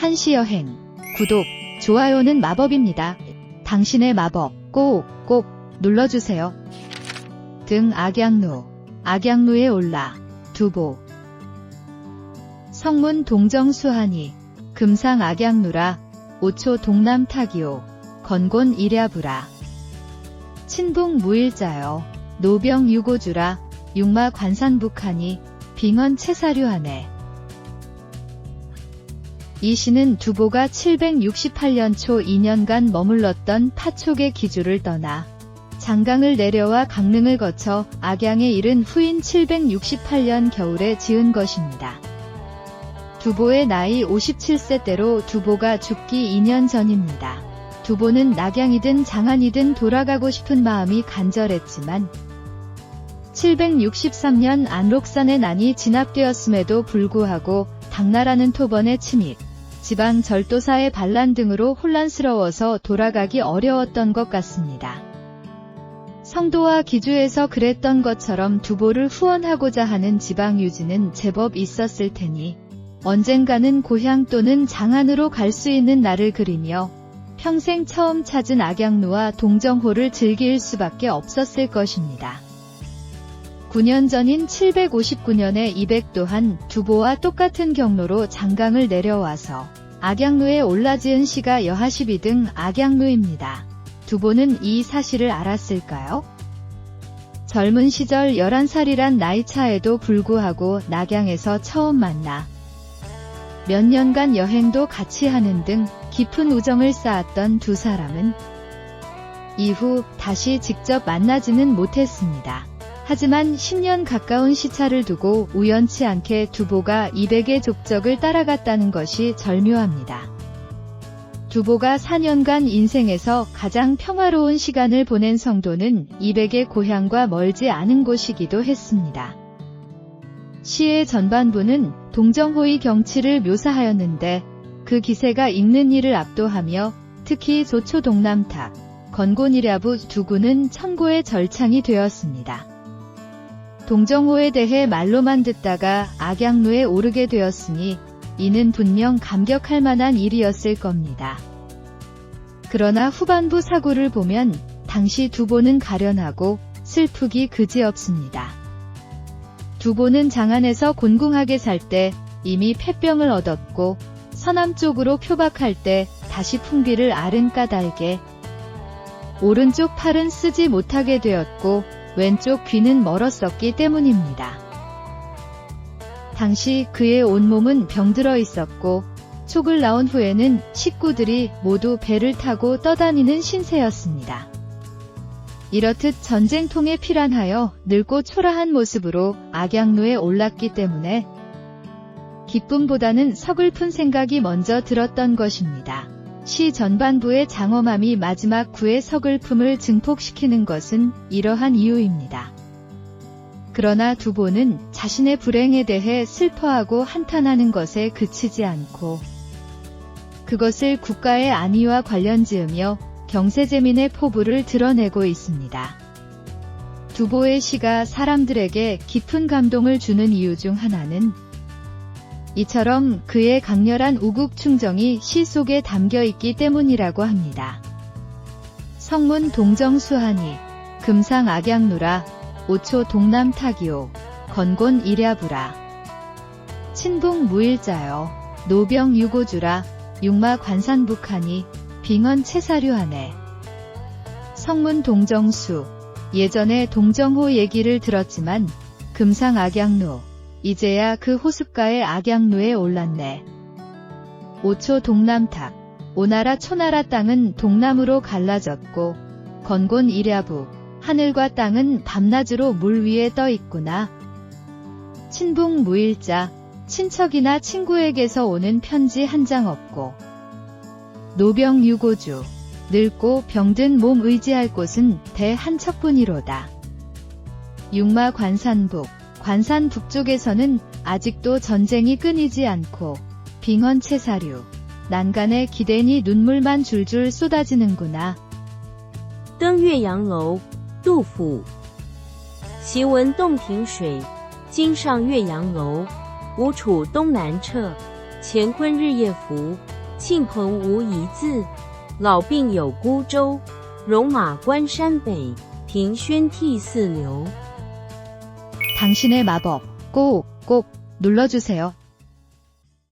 한시여행. 구독, 좋아요는 마법입니다. 당신의 마법 꼭 눌러주세요. 등 악양루에 올라 두보. 성문 동정수하니 금상 악양루라 오초 동남 타기오 건곤 이랴부라. 친북 무일자여 노병 유고주라 육마 관산북하니 빙언 채사류하네. 이 시는 두보가 768년 초 2년간 머물렀던 파촉의 기주를 떠나 장강을 내려와 강릉을 거쳐 악양에 이른 후인 768년 겨울에 지은 것입니다. 두보의 나이 57세 때로 두보가 죽기 2년 전입니다. 두보는 낙양이든 장안이든 돌아가고 싶은 마음이 간절했지만 763년 안록산의 난이 진압되었음에도 불구하고 당나라는 토번의 침입, 지방 절도사의 반란 등으로 혼란스러워서 돌아가기 어려웠던 것 같습니다. 성도와 기주에서 그랬던 것처럼 두보를 후원하고자 하는 지방 유지는 제법 있었을 테니 언젠가는 고향 또는 장안으로 갈 수 있는 날을 그리며 평생 처음 찾은 악양루와 동정호를 즐길 수밖에 없었을 것입니다. 9년 전인 759년에 이백 또한 두보와 똑같은 경로로 장강을 내려와서 악양루에 올라지은 시가 여하시비 등 악양루입니다. 두보는 이 사실을 알았을까요? 젊은 시절 11살이란 나이 차에도 불구하고 낙양에서 처음 만나 몇 년간 여행도 같이 하는 등 깊은 우정을 쌓았던 두 사람은 이후 다시 직접 만나지는 못했습니다. 하지만 10년 가까운 시차를 두고 우연치 않게 두보가 이백의 족적을 따라갔다는 것이 절묘합니다. 두보가 4년간 인생에서 가장 평화로운 시간을 보낸 성도는 이백의 고향과 멀지 않은 곳이기도 했습니다. 시의 전반부는 동정호의 경치를 묘사하였는데 그 기세가 읽는 이를 압도하며 특히 조초 동남탁, 건곤이랴부 두 구는 천고의 절창이 되었습니다. 동정호에 대해 말로만 듣다가 악양루에 오르게 되었으니 이는 분명 감격할 만한 일이었을 겁니다. 그러나 후반부 사고를 보면 당시 두보는 가련하고 슬프기 그지없습니다. 두보는 장안에서 곤궁하게 살 때 이미 폐병을 얻었고 서남쪽으로 표박할 때 다시 풍비를 앓은 까닭에 오른쪽 팔은 쓰지 못하게 되었고 왼쪽 귀는 멀었었기 때문입니다. 당시 그의 온몸은 병들어 있었고 촉을 낳은 후에는 식구들이 모두 배를 타고 떠다니는 신세였습니다. 이렇듯 전쟁통에 피란하여 늙고 초라한 모습으로 악양루에 올랐기 때문에 기쁨보다는 서글픈 생각이 먼저 들었던 것입니다. 시 전반부의 장엄함이 마지막 구의 서글픔을 증폭시키는 것은 이러한 이유입니다. 그러나 두보는 자신의 불행에 대해 슬퍼하고 한탄하는 것에 그치지 않고 그것을 국가의 안위와 관련지으며 경세제민의 포부를 드러내고 있습니다. 두보의 시가 사람들에게 깊은 감동을 주는 이유 중 하나는 이처럼 그의 강렬한 우국충정이 시 속에 담겨 있기 때문이라고 합니다. 성문 동정수하니 금상 악양루라 오초 동남 타기오 건곤 이랴부라. 친북 무일자여 노병 유고주라 육마 관산북하니 빙언 채사류하네. 성문 동정수. 예전에 동정호 얘기를 들었지만 금상 악양루. 이제야 그 호숫가의 악양루에 올랐네. 오초 동남탁. 오나라 초나라 땅은 동남으로 갈라졌고 건곤 이랴부. 하늘과 땅은 밤낮으로 물 위에 떠 있구나. 친북 무일자. 친척이나 친구에게서 오는 편지 한 장 없고 노병 유고주. 늙고 병든 몸 의지할 곳은 배 한 척뿐이로다. 육마 관산북. 관산 북쪽에서는 아직도 전쟁이 끊이지 않고 빙언 채사류. 난간에 기대니 눈물만 줄줄 쏟아지는구나. 登岳阳楼，杜甫。习闻洞庭水，今上岳阳楼。吴楚东南坼，乾坤日夜浮。庆朋无一字，老病有孤舟。戎马关山北，凭轩涕四流。 당신의 마법 꼭 눌러주세요.